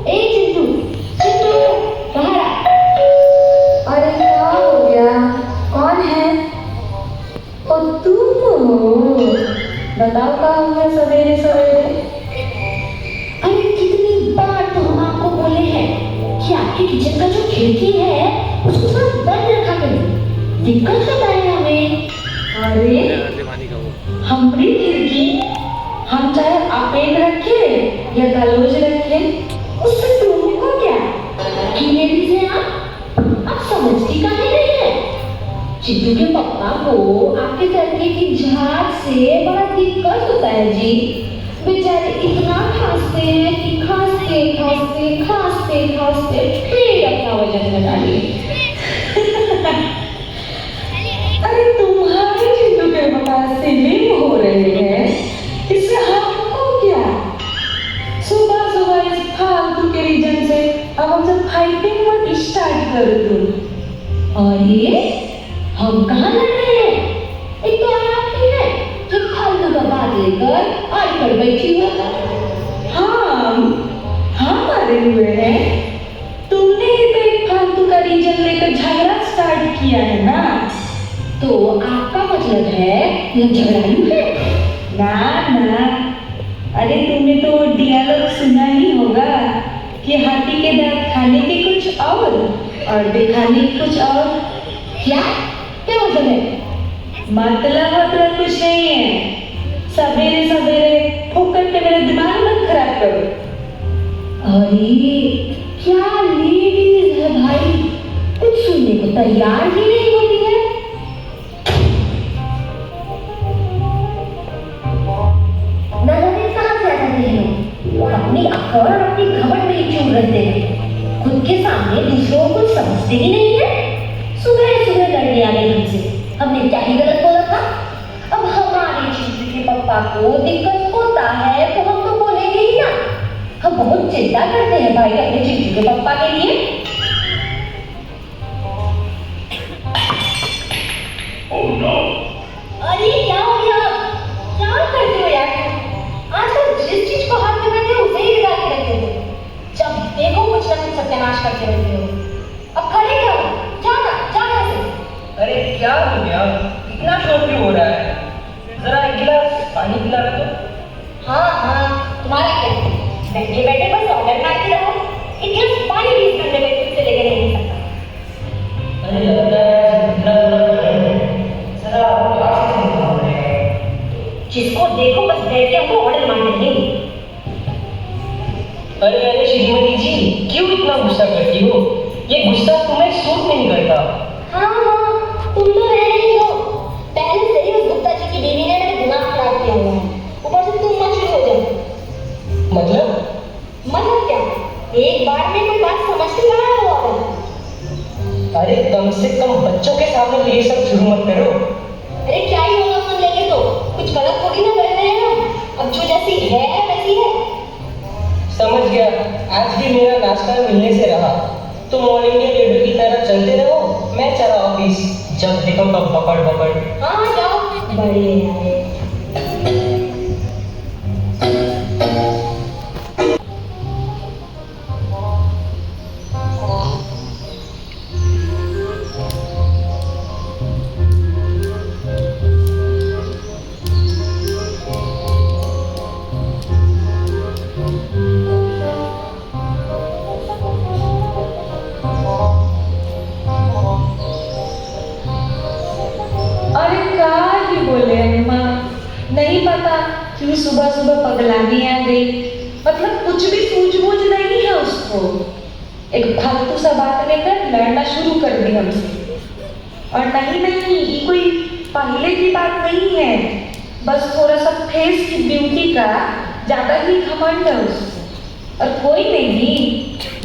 ए चिंटू, चिंटू, बाहर आ। अरे क्या हो गया? कौन है? ओ तुम हो? बताओ क्या हुआ सवेरे सवेरे? अरे कितनी बार तो हम आपको बोले हैं कि आपके किचन का जो खिड़की है उसको थोड़ा बंद रखा करें, दिक्कत होता है हमें। अरे हमारी खिड़की हम चाहे अपेट रखे या गलोज रखे, उससे तुमको क्या? कीड़े भी से आप समझती काहे नहीं है? चिंटू के पापा को आपके तड़के की झाग से बड़ा दिक्कत होता है जी। बेचारे इतना खांसते हैं कि खांसते खांसते खांसते खांसते पेट अपना वजन घटा लिए। अरे तुम्हारे चिंटू के पास स्लिम हो रहे हैं, इससे हमको क्या? सुबह सुबह इस फालतू के रीजन से अब हमसे फाइटिंग मत स्टार्ट कर तुम। अरे हम कहाँ लड़ रहे हैं? एक तो आप ही है जो फालतू का बात लेकर आड़ पर बैठी हो। हम मरे हुए हैं। तुमने ही तो एक फालतू का रीजन लेकर झगड़ा स्टार्ट किया है ना? तो आपका मतलब है यह झगड़ालू है? ना, अरे तुमने तो डियलॉग सुना ही होगा कि हाथी के दांत खाने के कुछ और दिखाने के कुछ और। क्या मतलब है? मतलब कुछ नहीं है। सवेरे सवेरे फुकट के मेरा दिमाग मत खराब करो। अरे क्या लेडीज है भाई, कुछ सुनने को तैयार ही नहीं होती है। नजरें कहाँ से आ जाते हैं? अपनी अकड़ और अपनी घमंड में ही चूर रहते हैं, खुद के सामने दूसरों को समझते ही नहीं है। सुबह सुबह लड़ने आ गए हमसे, हमने क्या ही गलत बोला था? अब हमारे चिंटू के पापा को दिक्कत होता है तो हम तो बोलेंगे ही ना। हम बहुत चिंता करते हैं भाई अपने चिंटू के पापा के लिए। Oh no! अरे क्या हो गया? क्या करते हो यार? आजकल जिस चीज को हाथ में रहते हो उसे ही बिगाड़ के रखते हो। जब देखो कुछ ना कुछ सत्यानाश करते रहते हो। अब खड़े क्या हो? जाना से। अरे क्या हो गया? इतना शोर क्यों हो रहा है? जरा एक गिलास पानी पिला रहा तो। हाँ, तुम्हारा क्या? बैठे बैठे बस ऑर्डर मारते रहो। एक गिलास पानी भी इस ठंडे में से लेके नहीं सकता। अरे लगता है इतना जरा क्लास से निकाल रहे हैं। जिसको देखो बस बैठ के हमको ऑर्डर मारते नहीं। अरे श्रीमती जी, क्यों इतना गुस्सा करती हो? ये गुस्सा तुम्हें सूट नहीं करता। हाँ, तुम तो रह रही हो। पहले से ही उस गुप्ता जी की बीवी ने मेरा दिमाग खराब किया हुआ है, ऊपर से तुम मत शुरू हो जाओ। मतलब क्या? एक बार में कोई बात समझ नहीं रहा है वो औरत। अरे कम से कम बच्चों के सामने तो ये सब शुरू मत करो। अरे क्या ही होगा सुन लेंगे तो? कुछ गलत थोड़ी ना कर रहे हैं हम। अब जो जैसी है वैसी है। समझ गया। आज भी मेरा नाश्ता मिलने से रहा। तुम ऑल इंडिया रेडियो की तरह चलते रहो, मैं चला ऑफिस। जब देखो तब पकड़। हाँ जाओ, बड़े आए। नहीं पता क्यों सुबह सुबह पगलानी आ गई। मतलब कुछ भी सूझबूझ नहीं है उसको। एक फालतू सा बात लेकर लड़ना शुरू कर दी हमसे। और नहीं, ये कोई पहले की बात नहीं है, बस थोड़ा सा फेस की ब्यूटी का ज्यादा ही घमंड है उसको। और कोई नहीं,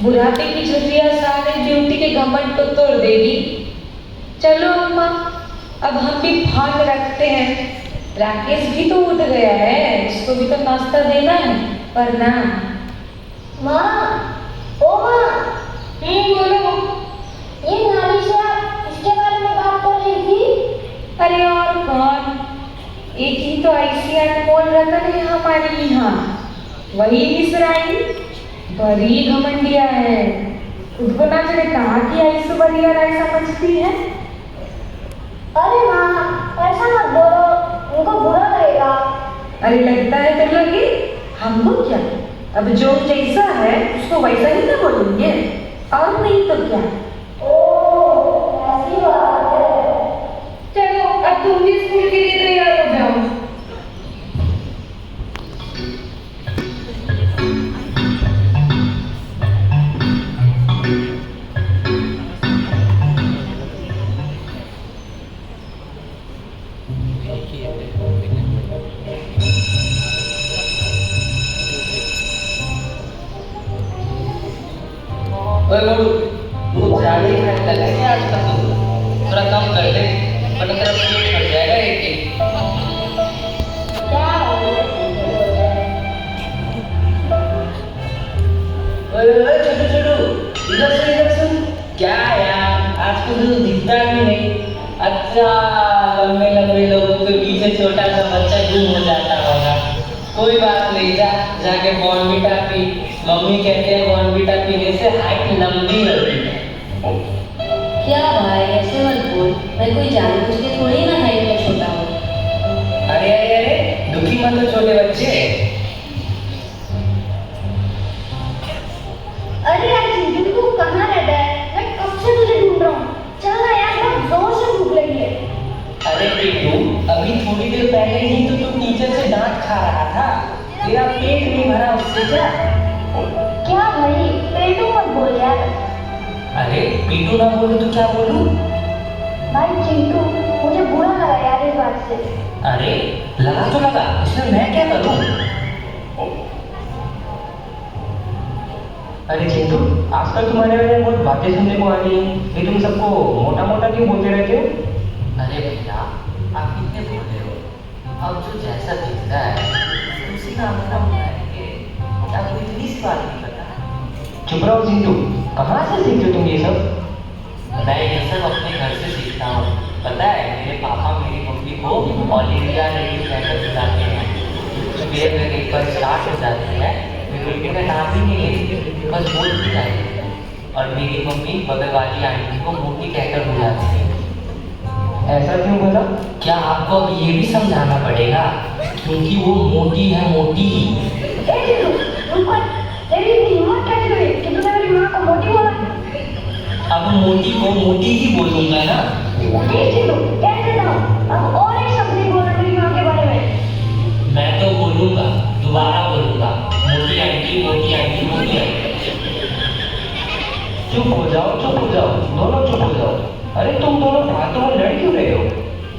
बुढ़ापे की झुर्रियां सारे ब्यूटी के घमंड को तोड़ देगी। चलो अम्मा, अब हम भी भान रखते हैं। राकेश भी तो उठ गया है, उसको भी तो नाश्ता देना है। पर ना माँ, ओ माँ, बोलो। ये नालिशा इसके बारे में बात कर रही थी। अरे और कौन, एक ही तो ऐसी अनमोल रतन है हमारे यहाँ, वही मिश्राई। बड़ी घमंडिया है, खुद को ना जाने कहाँ की ऐश्वर्या राय समझती है। अरे माँ, ऐसा मत बोलो, उनको बुरा लगेगा। अरे लगता है तो लगे, हमको क्या, अब जो जैसा है उसको वैसा ही ना बोलेंगे, और नहीं तो क्या। ओह, ऐसी बात है। चलो अब तुम भी स्कूल के लिए तैयार हो जाओ। ओए मोड़ू, वो ज्यादा ही खाने लगा है आजकल तो। थोड़ा कम कर ले, वरना तेरा पेट फट जाएगा एक एक। क्या ओए छोटू छोटू, इधर सुन। क्या यार, आजकल तो दिखता भी नहीं। अच्छा, लंबे लंबे लोगों के पीछे छोटा सा बच्चा गुम हो जाता होगा। कोई बात नहीं, जाके बॉर्नविटा पी। मम्मी कहते हैं बॉर्नविटा पीने से हाइट लंबी होती है। क्या भाई, ऐसे मत बोल। मैं कोई जानबूझ के थोड़ी ना हाइट में छोटा हूँ। अरे अरे अरे, दुखी मत हो छोटे बच्चे। अरे यार चिंटू, तू कहाँ रहता है? मैं कब से तुझे ढूंढ रहा हूँ। चल ना यार, बहुत जोर से भूख लगी है। अरे पिंटू, अभी थोड़ी देर पहले ही तो तू टीचर से डांट खा रहा था। तेरा पेट नहीं भरा उससे क्या? क्या भाई, पेटू मत बोल यार। अरे पिंटू ना बोले तो क्या बोलूं? भाई चिंटू, मुझे बुरा लगा यार इस बात से। अरे लगा तो लगा, इसमें मैं क्या करूं? अरे चिंटू, आजकल तुम्हारे बारे में बहुत बातें सुनने को आ रही है। ये तुम सबको मोटा मोटा क्यों बोलते रहते हो? अरे भैया, आप कितने भोले हो। अब जो जैसा दिखता है उसी का अपना बनाएंगे, क्या आपको इतनी सी बात नहीं पता? चुप रहो चिंटू, कहाँ से सीखते हो तुम ये सब? मैं ये सब अपने घर से सीखता हूँ। पता है, मेरे पापा मेरी मम्मी को ऑल इंडिया रेडियो कहकर बुलाते हैं। तो मेरे अगर एक बार स्टार्ट हो जाती है, मेरी मम्मी का नाम भी नहीं लेती, बस बोल भी जाती है। और मेरी मम्मी बगल वाली आंटी को मोटी कहकर बुलाती है। ऐसा क्यों बोला? क्या आपको अब ये भी समझाना पड़ेगा? क्योंकि वो मोटी है, मोटी। ए चिंटू, रुको। तेरी इतनी हिम्मत कैसे हुई कि तूने मेरी माँ को मोटी बोला? अब मोटी को मोटी ही बोलूंगा ना। ए चिंटू, कह देता हूँ, अब और एक शब्द नहीं बोलना मेरी माँ के बारे में। मैं तो बोलूंगा, दोबारा बोलूंगा, मोटी आंटी, मोटी आंटी, मोटी आंटी। चुप हो जाओ, चुप हो जाओ, दोनों चुप हो जाओ। अरे तुम दोनों फालतू में लड़ क्यों रहे हो?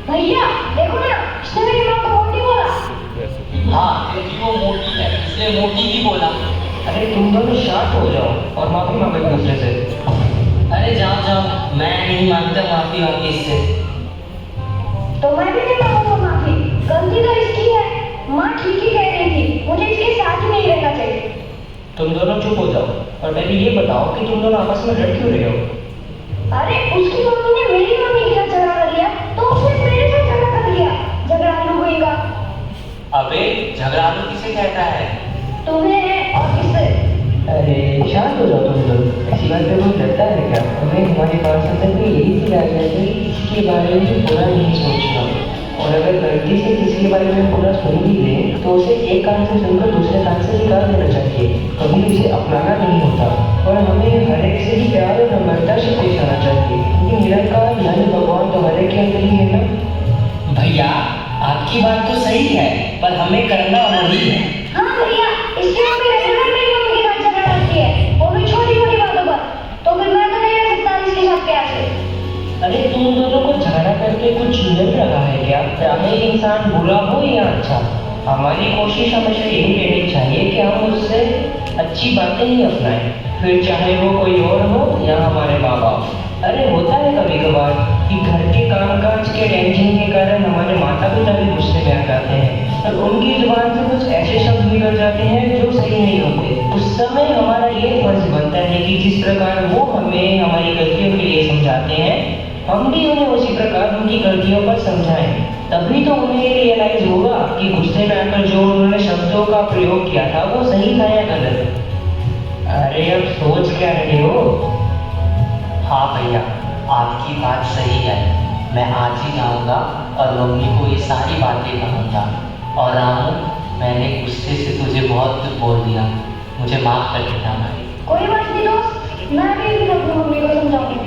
भैया देखो ना, इसने मेरी माँ को मोटी बोला। हाँ, क्योंकि वो मोटी है इसलिए मोटी ही बोला। अरे तुम दोनों शांत हो जाओ और माफी मांगो एक दूसरे से। अरे जाओ जाओ, मैं नहीं मांगता माफी वाफी इससे। तो मैं भी नहीं मांगूंगा माफी। गलती तो इसकी है। माँ ठीक ही कह रही थी, मुझे इसके साथ ही नहीं रहना चाहिए। तुम दोनों चुप हो जाओ और पहले ये बताओ कि तुम दोनों आपस में लड़ क्यों रहे हो? अरे उसकी मम्मी ने मेरी मम्मी के साथ झगड़ा कर लिया, तो उसने मेरे साथ झगड़ा कर लिया। झगड़ालू होएगा। अबे झगड़ालू किसे कहता है? तुम्हें और किससे? अरे शांत हो जाओ तुम लोग। ऐसी बात पे कोई डरता है क्या? हमें हमारे पास अंदर में यही चीज आ जाती है कि किसी के बारे में बुरा नहीं सोचना। और अगर गलती से किसी के बारे में बुरा सुन भी ले तो उसे एक कान से सुनकर दूसरे कान से निकाल देना चाहिए। कभी उसे अपनाना नहीं होता। और हमें हर एक से ही प्यार और नम्रता से पेश आना चाहिए, क्योंकि निरंकार यानी भगवान तो हर एक के अंदर ही है ना। भैया आपकी बात तो सही है, पर हमें करना वही है। हाँ भैया, इसकी मम्मी रेगुलर मेरी मम्मी के साथ झगड़ा करती है, वो भी छोटी मोटी बातों पर। तो फिर मैं तो नहीं रह सकता इसके साथ प्यार से। अरे तुम दोनों को झगड़ा करके कुछ मिल रहा है क्या? चाहे इंसान बुरा हो या अच्छा, हमारी कोशिश हमेशा यही रहनी चाहिए कि हम उससे अच्छी बातें ही अपनाएं, फिर चाहे वो कोई और हो या हमारे माँ बाप। अरे होता है कभी कभार कि घर के कामकाज के टेंशन के कारण हमारे माता पिता भी गुस्से में आ जाते हैं और उनकी जुबान से कुछ ऐसे शब्द निकल जाते हैं जो सही नहीं होते। उस समय हमारा ये फर्ज बनता है कि जिस प्रकार वो हमें हमारी गलतियों के लिए समझाते हैं, हम भी उन्हें उसी प्रकार उनकी गलतियों पर समझाएं। तभी तो उन्हें ये रियलाइज होगा कि गुस्से में आकर जो उन्होंने शब्दों का प्रयोग किया था वो सही था या गलत। हाँ भैया, आपकी बात सही है। मैं आज ही जाऊँगा और मम्मी को ये सारी बातें कहूँगा। और रामू, मैंने गुस्से से तुझे बहुत कुछ बोल दिया, मुझे माफ़ कर देना भाई। कोई बात नहीं दोस्त, मैं भी अपनी मम्मी को समझाऊंगी।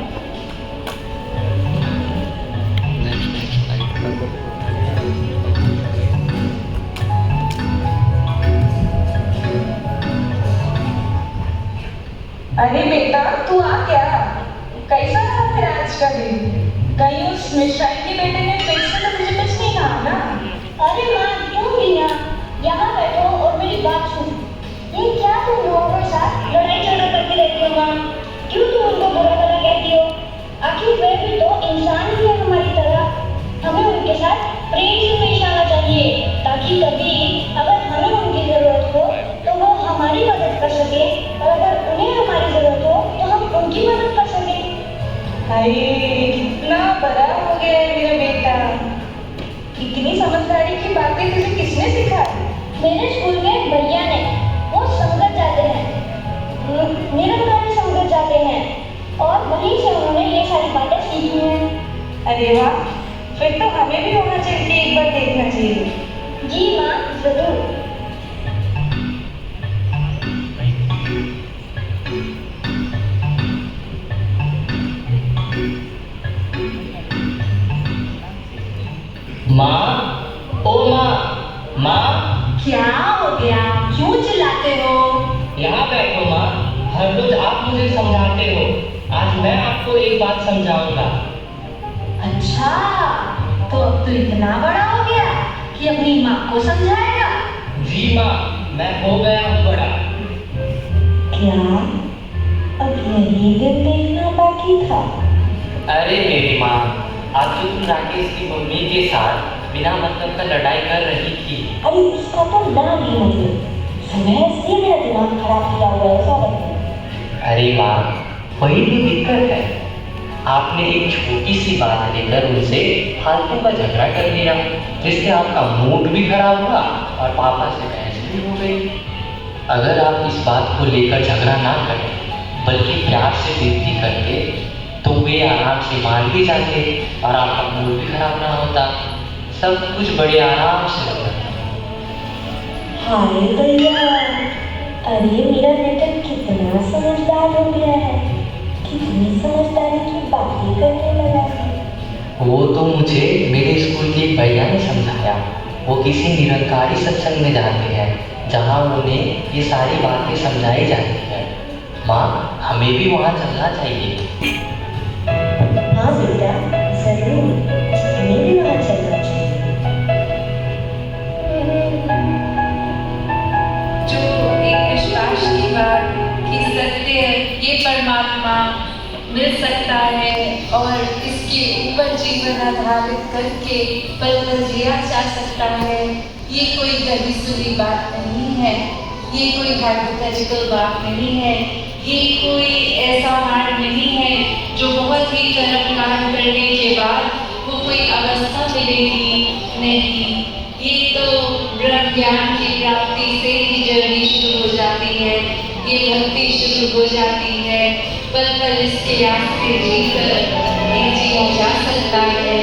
अरे बेटा, तू आ गया? कैसा था तेरा आज का दिन? कहीं उस मिश्राई के बेटे ने फिर से तो मुझे कुछ नहीं कहा ना? अरे माँ, क्यों मीना? यहाँ बैठो और मेरी बात सुनो। ये क्या तुम लोगों के साथ लड़ाई झगड़ा करती रहती हो माँ? क्यों तुम उनको बुरा भला कहती हो? आखिर वे भी तो इंसान ही है हमारी तरह। हमें उनके साथ प्रेम से पेश आना चाहिए, ताकि कभी अगर हमें उनकी जरूरत हो तो वो हमारी मदद कर सके, और अगर उन्हें हमारी जरूरत हो तो हम उनकी मदद कर सके। अरे कितना बड़ा हो गया है मेरा बेटा। इतनी समझदारी की बातें तुझे किसने सिखाई? मेरे स्कूल में भैया ने, वो संगत जाते हैं, निरंकारी संगत जाते हैं, और वहीं से उन्होंने ये सारी बातें सीखी हैं। अरे वाह, फिर तो हमें भी वहाँ चल के एक बार देखना चाहिए। जी माँ, जरूर। माँ, ओ माँ, माँ, क्या हो गया? क्यों चिल्लाते हो? यहाँ बैठो माँ। हर रोज आप मुझे समझाते हो, आज मैं आपको एक बात समझाऊंगा। अच्छा, तो अब तो इतना बड़ा हो गया कि अपनी माँ को समझाएगा? जी माँ, मैं हो गया हूँ बड़ा। क्या अब यही दिन देखना बाकी था? अरे मेरी माँ, आज तो तुम राकेश की मम्मी के साथ बिना मतलब का लड़ाई कर रही थी। अरे उसका तो नाम ही मतलब, सुबह से मेरा दिमाग खराब किया हुआ है साहब। अरे माँ, वही तो दिक्कत है। आपने एक छोटी सी बात लेकर उनसे फालतू का झगड़ा कर दिया, जिससे आपका मूड भी खराब हुआ और पापा से बहस भी हो गई। अगर आप इस बात को लेकर झगड़ा ना करें, बल्कि प्यार से विनती करते, तो वे आराम से मान भी जाते और आपका मूड भी खराब ना होता। सब कुछ बड़े आराम से होता। हाय भैया, अरे मेरा बेटा कितना समझदार हो गया है, कितनी समझदारी की बातें करने लगा है। वो तो मुझे मेरे स्कूल के एक भैया ने समझाया। वो किसी निरंकारी सत्संग में जाते हैं, जहाँ उन्हें ये सारी बातें समझाई जाती है। माँ, हमें भी वहाँ चलना चाहिए। हाँ बेटा, जरूर, हमें भी वहाँ चलना चाहिए। जो एक विश्वास की बात कि सत्य ये परमात्मा मिल सकता है और इसके ऊपर जीवन आधारित करके पल पल जिया जा सकता है, ये कोई कभी सुनी बात नहीं है, ये कोई हाइपोथेटिकल बात नहीं है, ये कोई ऐसा मार्ग नहीं है जो बहुत ही कर्म कांड करने के बाद वो कोई अवस्था मिलेगी। नहीं, ये तो ब्रह्म ज्ञान की प्राप्ति से ही जर्नी शुरू हो जाती है, ये भक्ति शुरू हो जाती है। पल पल इसके रास्ते जीकर ये जिया जा सकता है।